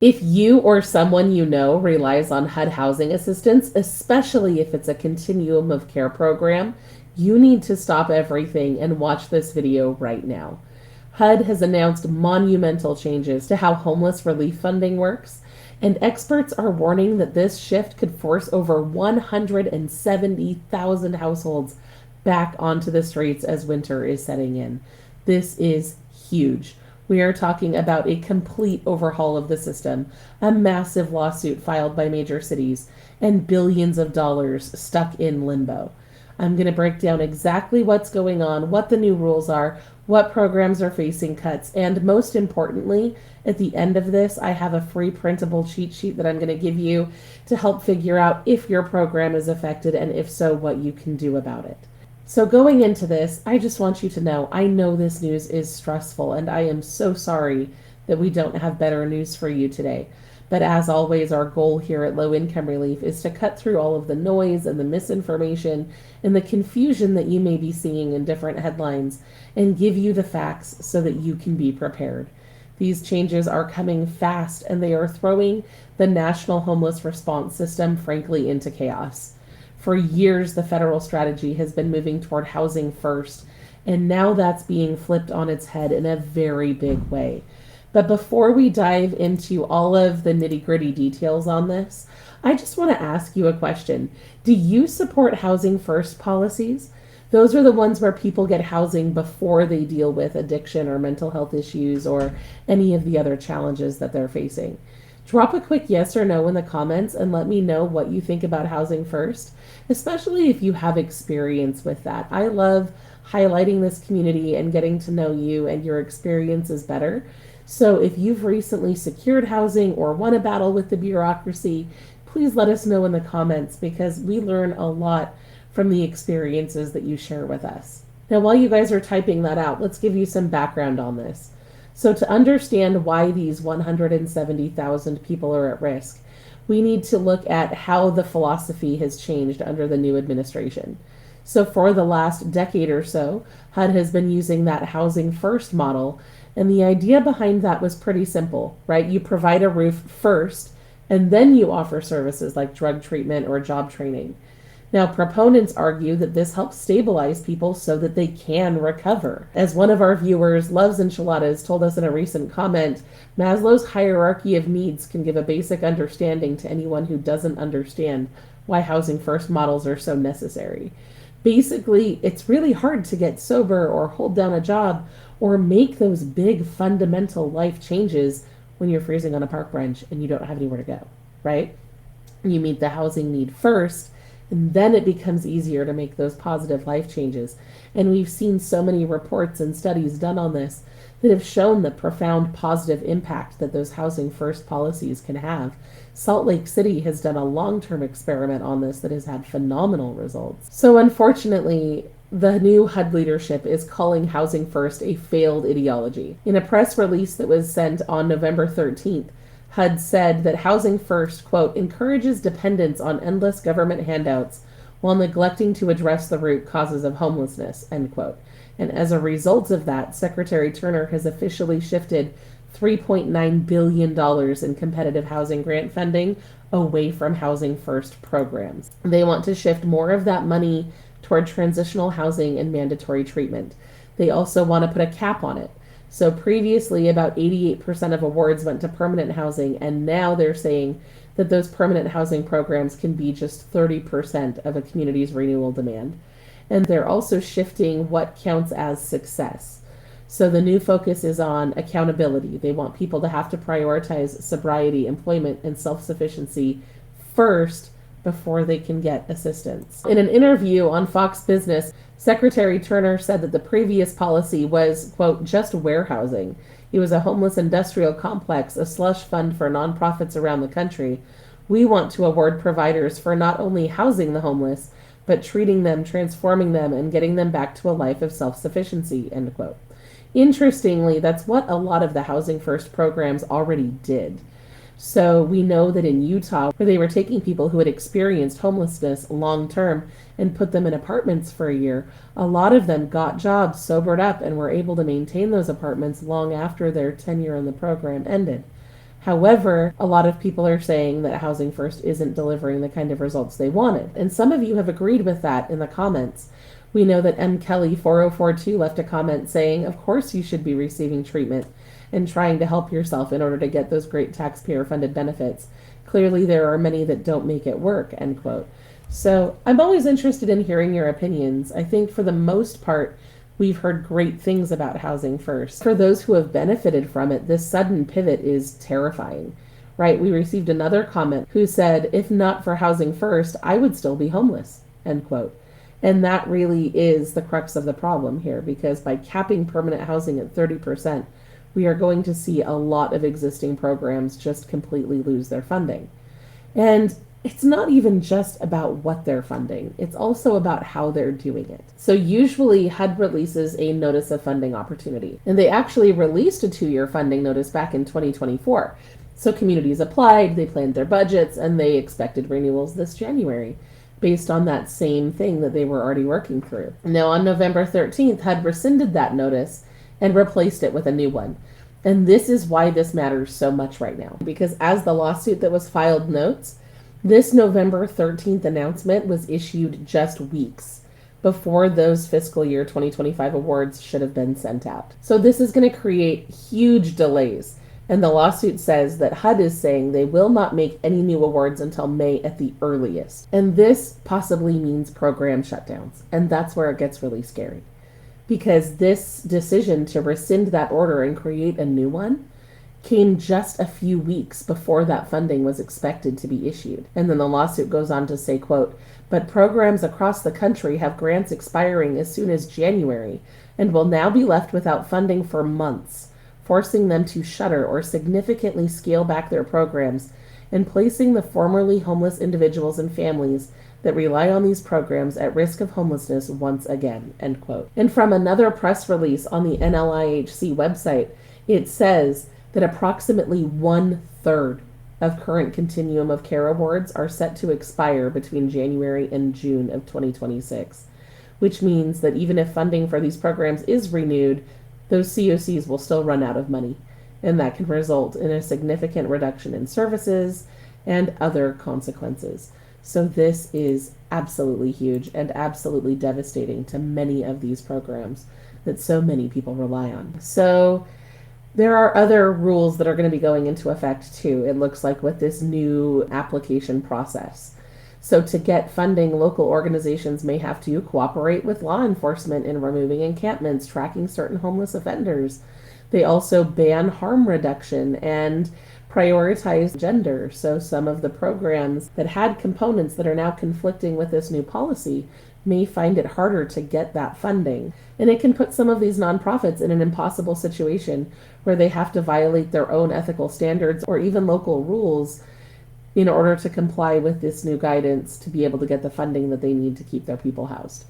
If you or someone you know relies on HUD housing assistance, especially if it's a Continuum of Care program, you need to stop everything and watch this video right now. HUD has announced monumental changes to how homeless relief funding works, and experts are warning that this shift could force over 170,000 households back onto the streets as winter is setting in. This is huge. We are talking about a complete overhaul of the system, a massive lawsuit filed by major cities, and billions of dollars stuck in limbo. I'm going to break down exactly what's going on, what the new rules are, what programs are facing cuts, and most importantly, at the end of this, I have a free printable cheat sheet that I'm going to give you to help figure out if your program is affected, and if so, what you can do about it. So going into this, I just want you to know, I know this news is stressful, and I am so sorry that we don't have better news for you today. But as always, our goal here at Low Income Relief is to cut through all of the noise and the misinformation and the confusion that you may be seeing in different headlines and give you the facts so that you can be prepared. These changes are coming fast, and they are throwing the national homeless response system, frankly, into chaos. For years, the federal strategy has been moving toward housing first, and now that's being flipped on its head in a very big way. But before we dive into all of the nitty-gritty details on this, I just want to ask you a question. Do you support housing first policies? Those are the ones where people get housing before they deal with addiction or mental health issues or any of the other challenges that they're facing. Drop a quick yes or no in the comments and let me know what you think about housing first, especially if you have experience with that. I love highlighting this community and getting to know you and your experiences better. So if you've recently secured housing or won a battle with the bureaucracy, please let us know in the comments, because we learn a lot from the experiences that you share with us. Now, while you guys are typing that out, let's give you some background on this. So to understand why these 170,000 people are at risk, we need to look at how the philosophy has changed under the new administration. So for the last decade or so, HUD has been using that housing first model, and the idea behind that was pretty simple, right? You provide a roof first, and then you offer services like drug treatment or job training. Now, proponents argue that this helps stabilize people so that they can recover. As one of our viewers, Loves Enchiladas, told us in a recent comment, Maslow's hierarchy of needs can give a basic understanding to anyone who doesn't understand why housing first models are so necessary. Basically, it's really hard to get sober or hold down a job or make those big fundamental life changes when you're freezing on a park bench and you don't have anywhere to go, right? You meet the housing need first, and then it becomes easier to make those positive life changes. And we've seen so many reports and studies done on this that have shown the profound positive impact that those housing first policies can have. Salt Lake City has done a long-term experiment on this that has had phenomenal results. So unfortunately, the new HUD leadership is calling housing first a failed ideology. In a press release that was sent on November 13th, HUD said that housing first, quote, encourages dependence on endless government handouts while neglecting to address the root causes of homelessness, end quote. And as a result of that, Secretary Turner has officially shifted $3.9 billion in competitive housing grant funding away from housing first programs. They want to shift more of that money toward transitional housing and mandatory treatment. They also want to put a cap on it. So previously, about 88% of awards went to permanent housing, and now they're saying that those permanent housing programs can be just 30% of a community's renewal demand. And they're also shifting what counts as success. So the new focus is on accountability. They want people to have to prioritize sobriety, employment, and self-sufficiency first before they can get assistance. In an interview on Fox Business, Secretary Turner said that the previous policy was, quote, just warehousing. It was a homeless industrial complex, a slush fund for nonprofits around the country. We want to award providers for not only housing the homeless, but treating them, transforming them, and getting them back to a life of self-sufficiency, end quote. Interestingly, that's what a lot of the Housing First programs already did. So we know that in Utah, where they were taking people who had experienced homelessness long term and put them in apartments for a year, a lot of them got jobs, sobered up, and were able to maintain those apartments long after their tenure in the program ended. However, a lot of people are saying that Housing First isn't delivering the kind of results they wanted. And some of you have agreed with that in the comments. We know that M. Kelly 4042 left a comment saying, of course you should be receiving treatment and trying to help yourself in order to get those great taxpayer funded benefits. Clearly there are many that don't make it work, end quote. So I'm always interested in hearing your opinions. I think for the most part, we've heard great things about Housing First. For those who have benefited from it, this sudden pivot is terrifying, right? We received another comment who said, if not for Housing First, I would still be homeless, end quote. And that really is the crux of the problem here, because by capping permanent housing at 30%, we are going to see a lot of existing programs just completely lose their funding. And it's not even just about what they're funding, it's also about how they're doing it. So usually HUD releases a notice of funding opportunity, and they actually released a 2-year funding notice back in 2024. So communities applied, they planned their budgets, and they expected renewals this January based on that same thing that they were already working through. Now on November 13th, HUD rescinded that notice and replaced it with a new one. And this is why this matters so much right now, because as the lawsuit that was filed notes, this November 13th announcement was issued just weeks before those fiscal year 2025 awards should have been sent out. So this is going to create huge delays. And the lawsuit says that HUD is saying they will not make any new awards until May at the earliest. And this possibly means program shutdowns. And that's where it gets really scary. Because this decision to rescind that order and create a new one came just a few weeks before that funding was expected to be issued. And then the lawsuit goes on to say, quote, but programs across the country have grants expiring as soon as January and will now be left without funding for months, forcing them to shutter or significantly scale back their programs and placing the formerly homeless individuals and families that rely on these programs at risk of homelessness once again, end quote. And from another press release on the NLIHC website, it says that approximately 1/3 of current Continuum of Care awards are set to expire between January and June of 2026, which means that even if funding for these programs is renewed, those COCs will still run out of money, and that can result in a significant reduction in services and other consequences. So this is absolutely huge and absolutely devastating to many of these programs that so many people rely on. So there are other rules that are going to be going into effect too, it looks like, with this new application process. So to get funding, local organizations may have to cooperate with law enforcement in removing encampments, tracking certain homeless offenders. They also ban harm reduction and prioritize gender. So some of the programs that had components that are now conflicting with this new policy may find it harder to get that funding. And it can put some of these nonprofits in an impossible situation where they have to violate their own ethical standards or even local rules in order to comply with this new guidance to be able to get the funding that they need to keep their people housed.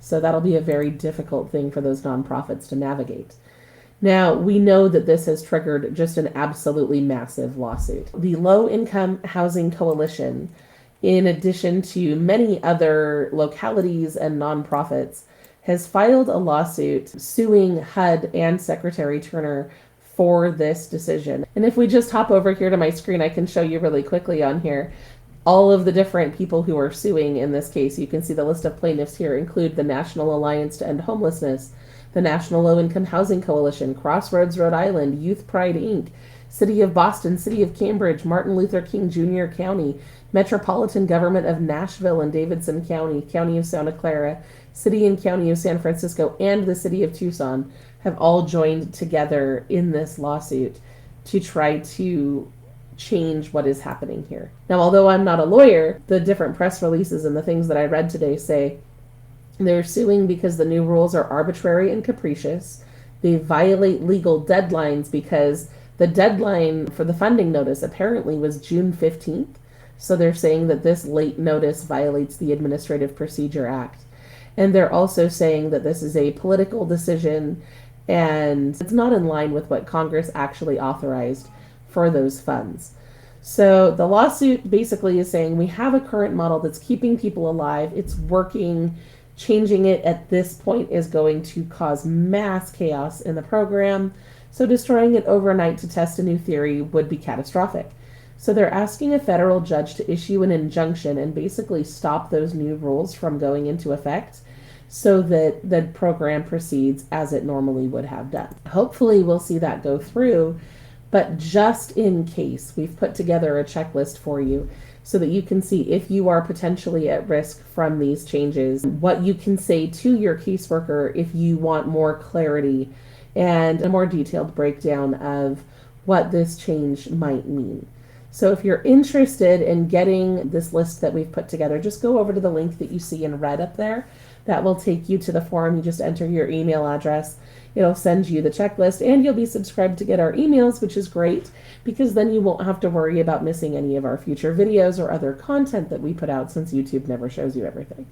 So that'll be a very difficult thing for those nonprofits to navigate. Now, we know that this has triggered just an absolutely massive lawsuit. The Low Income Housing Coalition, in addition to many other localities and nonprofits, has filed a lawsuit suing HUD and Secretary Turner for this decision. And if we just hop over here to my screen, I can show you really quickly on here all of the different people who are suing in this case. You can see the list of plaintiffs here include the National Alliance to End Homelessness, the National Low Income Housing Coalition, Crossroads Rhode Island, Youth Pride Inc., City of Boston, City of Cambridge, Martin Luther King Jr. County, Metropolitan Government of Nashville and Davidson County, County of Santa Clara, City and County of San Francisco, and the City of Tucson have all joined together in this lawsuit to try to change what is happening here. Now, although I'm not a lawyer, the different press releases and the things that I read today say they're suing because the new rules are arbitrary and capricious. They violate legal deadlines because the deadline for the funding notice apparently was June 15th. So they're saying that this late notice violates the Administrative Procedure Act. And they're also saying that this is a political decision and it's not in line with what Congress actually authorized for those funds. So the lawsuit basically is saying we have a current model that's keeping people alive. It's working. Changing it at this point is going to cause mass chaos in the program. So destroying it overnight to test a new theory would be catastrophic. So they're asking a federal judge to issue an injunction and basically stop those new rules from going into effect so that the program proceeds as it normally would have done. Hopefully, we'll see that go through, but just in case, we've put together a checklist for you so that you can see if you are potentially at risk from these changes, what you can say to your caseworker if you want more clarity and a more detailed breakdown of what this change might mean. So if you're interested in getting this list that we've put together, just go over to the link that you see in red up there. That will take you to the form. You just enter your email address. It'll send you the checklist, and you'll be subscribed to get our emails, which is great because then you won't have to worry about missing any of our future videos or other content that we put out, since YouTube never shows you everything.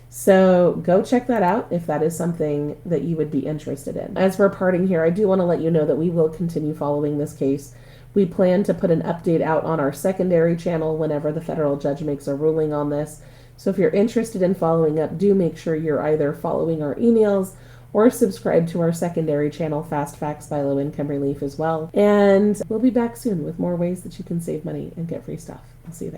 So go check that out if that is something that you would be interested in. As we're parting here, I do want to let you know that we will continue following this case. We plan to put an update out on our secondary channel whenever the federal judge makes a ruling on this. So if you're interested in following up, do make sure you're either following our emails or subscribe to our secondary channel, Fast Facts by Low Income Relief, as well. And we'll be back soon with more ways that you can save money and get free stuff. I'll see you there.